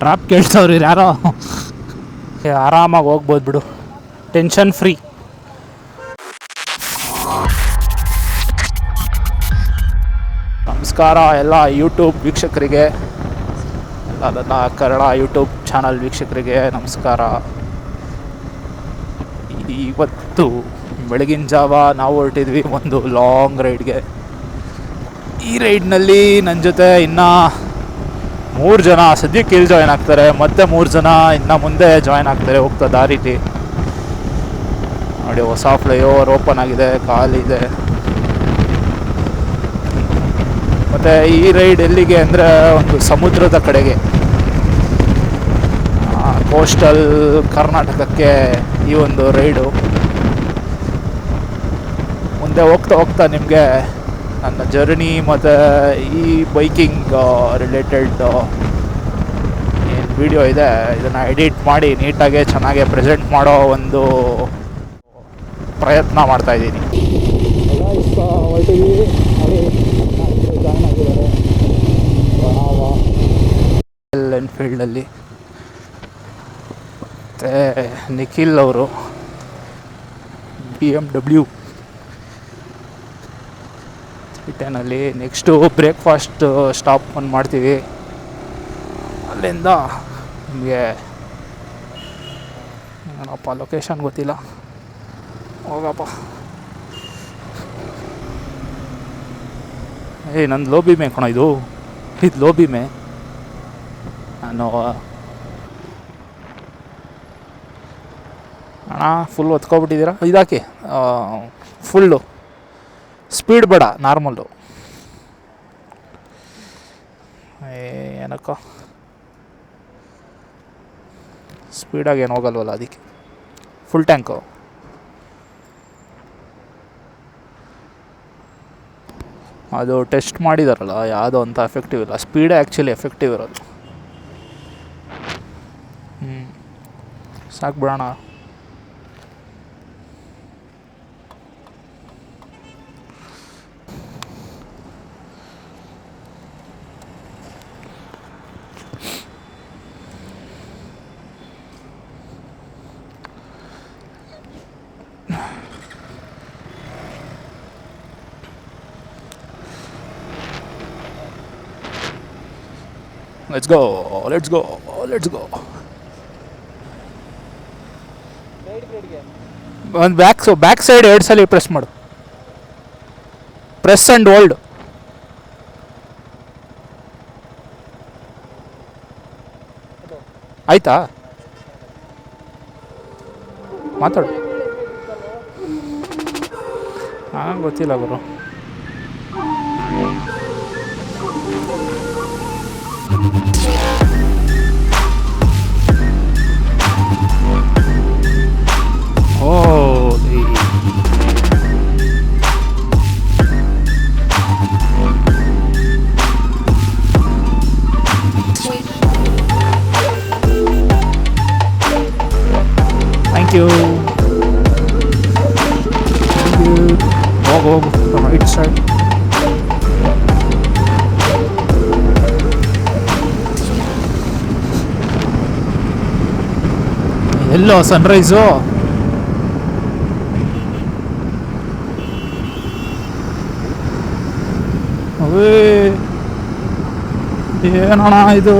Drop ಕೇಳ್ತವ್ರಿ ಯಾರೋ. ಆರಾಮಾಗಿ ಹೋಗ್ಬೋದು ಬಿಡು, ಟೆನ್ಷನ್ ಫ್ರೀ. ನಮಸ್ಕಾರ ಎಲ್ಲ ಯೂಟ್ಯೂಬ್ ವೀಕ್ಷಕರಿಗೆ, ನನ್ನ ಕನ್ನಡ ಯೂಟ್ಯೂಬ್ ಚಾನಲ್ ವೀಕ್ಷಕರಿಗೆ ನಮಸ್ಕಾರ. ಇವತ್ತು ಬೆಳಗಿನ ಜಾವ ನಾವು ಹೊರಟಿದ್ವಿ ಒಂದು ಲಾಂಗ್ ರೈಡ್ಗೆ. ಈ ರೈಡ್ನಲ್ಲಿ ನನ್ನ ಜೊತೆ ಇನ್ನೂ 3 ಜನ ಸದ್ಯಕ್ಕೆ ಇಲ್ಲಿ ಜಾಯ್ನ್ ಆಗ್ತಾರೆ, ಮತ್ತೆ 3 ಜನ ಇನ್ನು ಮುಂದೆ ಜಾಯ್ನ್ ಆಗ್ತಾರೆ ಹೋಗ್ತಾ ದಾರಿಲಿ. ನೋಡಿ, ಹೊಸ ಫ್ಲೈಓವರ್ ಓಪನ್ ಆಗಿದೆ, ಖಾಲಿದೆ. ಮತ್ತು ಈ ರೈಡ್ ಎಲ್ಲಿಗೆ ಅಂದರೆ ಒಂದು ಸಮುದ್ರದ ಕಡೆಗೆ, ಕೋಸ್ಟಲ್ ಕರ್ನಾಟಕಕ್ಕೆ ಈ ಒಂದು ರೈಡು. ಮುಂದೆ ಹೋಗ್ತಾ ಹೋಗ್ತಾ ನಿಮಗೆ ನನ್ನ ಜರ್ನಿ ಮತ್ತು ಈ ಬೈಕಿಂಗ್ ರಿಲೇಟೆಡ್ ಏನು ವಿಡಿಯೋ ಇದೆ ಇದನ್ನು ಎಡಿಟ್ ಮಾಡಿ ನೀಟಾಗೆ ಚೆನ್ನಾಗೆ ಪ್ರೆಸೆಂಟ್ ಮಾಡೋ ಒಂದು ಪ್ರಯತ್ನ ಮಾಡ್ತಾಯಿದ್ದೀನಿ. ರಾಯಲ್ ಎನ್ಫೀಲ್ಡಲ್ಲಿ ಮತ್ತು ನಿಖಿಲ್ ಅವರು BMW 310 ನೆಕ್ಸ್ಟು ಬ್ರೇಕ್ಫಾಸ್ಟ್ ಸ್ಟಾಪ್ ಒಂದು ಮಾಡ್ತೀವಿ. ಅಲ್ಲಿಂದ ನಿಮಗೆ ಏನಪ್ಪ ಲೊಕೇಶನ್ ಗೊತ್ತಿಲ್ಲ, ಹೋಗಪ್ಪ. ನಂದು ಲೋಬಿಮೆ ಕಣ, ಇದು ಲೋಬಿಮೆ. ನಾನು ಅಣ್ಣ ಫುಲ್ ಒತ್ಕೊಬಿಟ್ಟಿದ್ದೀರಾ, ಇದಾಕಿ ಫುಲ್ಲು ಸ್ಪೀಡ್ ಬೇಡ, ನಾರ್ಮಲ್ಲು. ಏನಕ್ಕ ಸ್ಪೀಡಾಗಿ ಏನು ಹೋಗಲ್ವಲ್ಲ, ಅದಕ್ಕೆ ಫುಲ್ ಟ್ಯಾಂಕು. ಅದು ಟೆಸ್ಟ್ ಮಾಡಿದಾರಲ್ಲ, ಯಾವುದೋ ಅಂತ ಎಫೆಕ್ಟಿವ್ ಇಲ್ಲ, ಸ್ಪೀಡೇ ಆ್ಯಕ್ಚುಲಿ ಎಫೆಕ್ಟಿವ್ ಇರೋದು. ಸಾಕು ಬಿಡೋಣ. Let's go. ಒಂದು ಬ್ಯಾಕ್ ಸೈಡ್ 2 ಸಲ ಪ್ರೆಸ್ ಮಾಡು, ಪ್ರೆಸ್ ಆ್ಯಂಡ್ ಹೋಲ್ಡ್. ಆಯ್ತಾ, ಮಾತಾಡು. ಗೊತ್ತಿಲ್ಲ ಗುರು. Thank you. Go the right side. Yellow sunrise. ಏನಣ್ಣ ಇದು?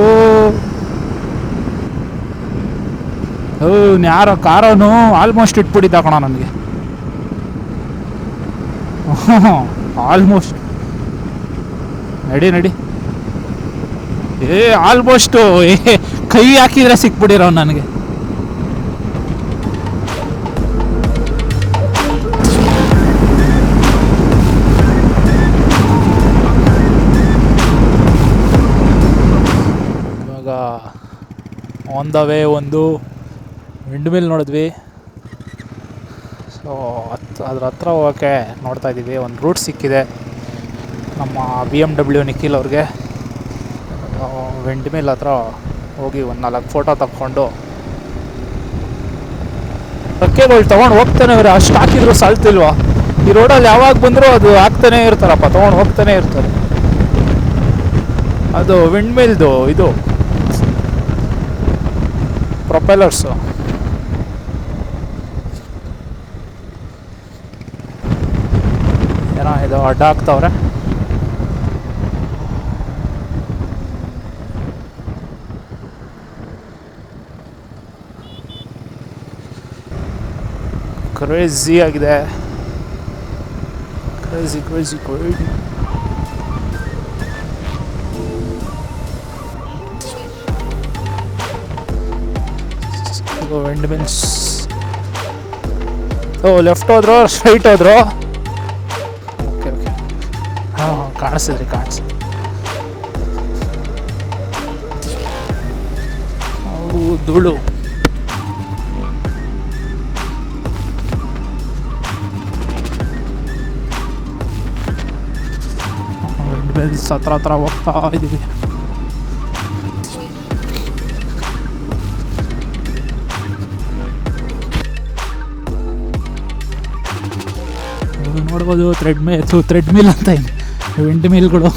ಯಾರೋ ಕಾರನು ಆಲ್ಮೋಸ್ಟ್ ಇಟ್ಬಿಟ್ಟಿದ್ದ ಕಣ ನನಗೆ. ಆಲ್ಮೋಸ್ಟ್ ನಡಿ. ಆಲ್ಮೋಸ್ಟು ಕೈ ಹಾಕಿದ್ರೆ ಸಿಕ್ಬಿಟ್ಟಿರೋ ನನಗೆ. ಇವಾಗ ಆನ್ ದ ವೇ ಒಂದು ವಿಂಡ್ ಮಿಲ್ ನೋಡಿದ್ವಿ. ಸೊ ಅದ್ರ ಹತ್ರ ಹೋಗೋಕ್ಕೆ ನೋಡ್ತಾಯಿದ್ದೀವಿ. ಒಂದು ರೂಟ್ ಸಿಕ್ಕಿದೆ ನಮ್ಮ BMW ನಿಖಿಲ್ ಅವ್ರಿಗೆ. ವಿಂಡ್ ಮಿಲ್ ಹತ್ರ ಹೋಗಿ ಒಂದು 4 ಫೋಟೋ ತಕ್ಕೊಂಡು ರೆಕ್ಕೆಗಳು ತೊಗೊಂಡು ಹೋಗ್ತಾನೆ ಇವ್ರೆ. ಅಷ್ಟು ಹಾಕಿದ್ರು ಸಾಲ್ತಿಲ್ವಾ? ಈ ರೋಡಲ್ಲಿ ಯಾವಾಗ ಬಂದರೂ ಅದು ಹಾಕ್ತಾನೇ ಇರ್ತಾರಪ್ಪ, ತೊಗೊಂಡು ಹೋಗ್ತಾನೆ ಇರ್ತಾರೆ. ಅದು ವಿಂಡ್ ಮಿಲ್ದು ಇದು ಪ್ರೊಪೆಲರ್ಸು. ಏನೋ ಇದು ಅಡ್ಡ ಹಾಕ್ತವ್ರೆ. ಕ್ರೇಜಿ ಆಗಿದೆ, crazy crazy crazy. Windmills. ಓ ಲೆಫ್ಟ್ ಹೋದ್ರು ಸ್ಟ್ರೈಟ್ ಹೋದ್ರು. ಓಕೆ ಓಕೆ, ಹಾಂ ಹಾಂ ಕಾಣಿಸಿದ್ರಿ ಕಾಣಿಸಿದ್ರಿ. ಅವು ಧೂಳು. ವಿಂಡ್ ಮಿಲ್ಸ್ ಹತ್ರ ಹೋಗ್ತಾ ಇದ್ದೀವಿ. ನೋಡ್ಬೋದು ಥ್ರೆಡ್ ಮಿಲ್ ಅಂತ ಇದೆ, ವಿಂಡ್ ಮಿಲ್ಗಳು.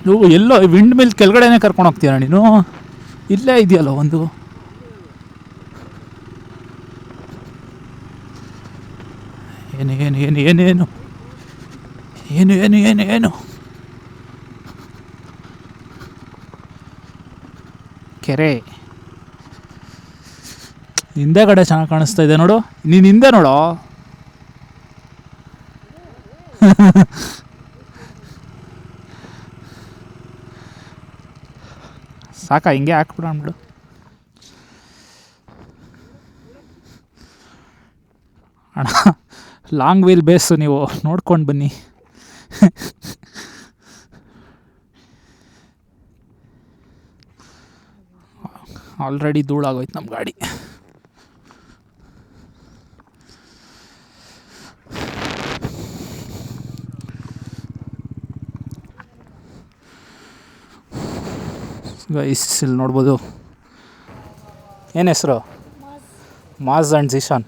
ನೀವು ಎಲ್ಲೋ ವಿಂಡ್ ಮಿಲ್ ಕೆಳಗಡೆನೇ ಕರ್ಕೊಂಡು ಹೋಗ್ತೀರಾ ನೀನು? ಇಲ್ಲೇ ಇದೆಯಲ್ಲ ಒಂದು. ಏನು ಏನು ಏನು ಏನೇನು ಏನು ಏನು ಏನು ಏನು ಕೆರೆ ಹಿಂದೆಗಡೆ ಚೆನ್ನಾಗಿ ಕಾಣಿಸ್ತಾ ಇದೆ ನೋಡು. ನೀನು ಹಿಂದೆ ನೋಡೋ. ಸಾಕ ಹಿಂಗೆ ಹಾಕ್ಬಿಡೋಣ ಬಿಡು. ಅಣ್ಣ ಲಾಂಗ್ ವೀಲ್ ಬೇಸು, ನೀವು ನೋಡ್ಕೊಂಡು ಬನ್ನಿ. ಆಲ್ರೆಡಿ ಧೂಳಾಗೋಯ್ತು ನಮ್ಮ ಗಾಡಿ. ಗೈಸ್ ಇಲ್ಲಿ ನೋಡ್ಬೋದು. ಏನು ಹೆಸರು? ಮಾಜ್ ಆ್ಯಂಡ್ ಜಿಶಾನ್.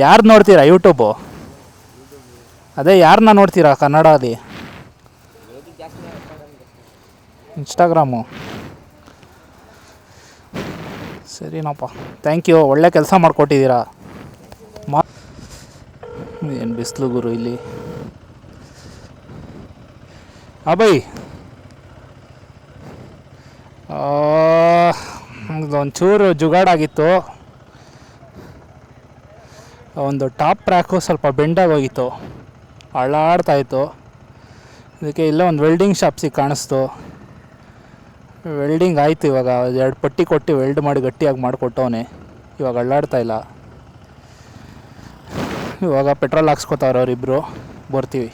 ಯಾರು ನೋಡ್ತೀರಾ ಯೂಟ್ಯೂಬು? ಅದೇ ಯಾರನ್ನ ನೋಡ್ತೀರಾ ಕನ್ನಡದಲ್ಲಿ? ಇನ್ಸ್ಟಾಗ್ರಾಮು. ಸರಿನಪ್ಪ, ಥ್ಯಾಂಕ್ ಯು, ಒಳ್ಳೆ ಕೆಲಸ ಮಾಡಿಕೊಟ್ಟಿದ್ದೀರಾ. ಏನು ಬಿಸಿಲು ಗುರು ಇಲ್ಲಿ. ಬೈ ಒಂಚೂರು ಜುಗಾಡಾಗಿತ್ತು. ಒಂದು ಟಾಪ್ ಟ್ರ್ಯಾಕು ಸ್ವಲ್ಪ ಬೆಂಡಾಗೋಗಿತ್ತು, ಅಳ್ಳಾಡ್ತಾಯಿತ್ತು. ಅದಕ್ಕೆ ಇಲ್ಲೇ ಒಂದು ವೆಲ್ಡಿಂಗ್ ಶಾಪ್ ಕಾಣಿಸ್ತು. ವೆಲ್ಡಿಂಗ್ ಆಯಿತು. ಇವಾಗ 2 ಪಟ್ಟಿ ಕೊಟ್ಟು ವೆಲ್ಡ್ ಮಾಡಿ ಗಟ್ಟಿಯಾಗಿ ಮಾಡಿಕೊಟ್ಟವನೆ. ಇವಾಗ ಅಳ್ಳಾಡ್ತಾಯಿಲ್ಲ. ಇವಾಗ ಪೆಟ್ರೋಲ್ ಹಾಕ್ಸ್ಕೊತಾವ್ರೆ ಅವರಿಬ್ಬರು. ಬರ್ತೀವಿ.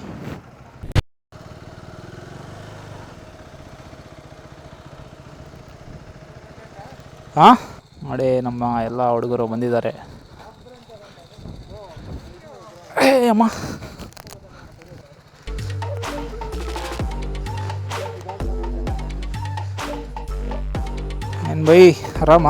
ಹಾಂ ನೋಡಿ, ನಮ್ಮ ಎಲ್ಲ ಹುಡುಗರು ಬಂದಿದ್ದಾರೆ. ಅಮ್ಮ ಏನು ಬೈ, ಆರಾಮ?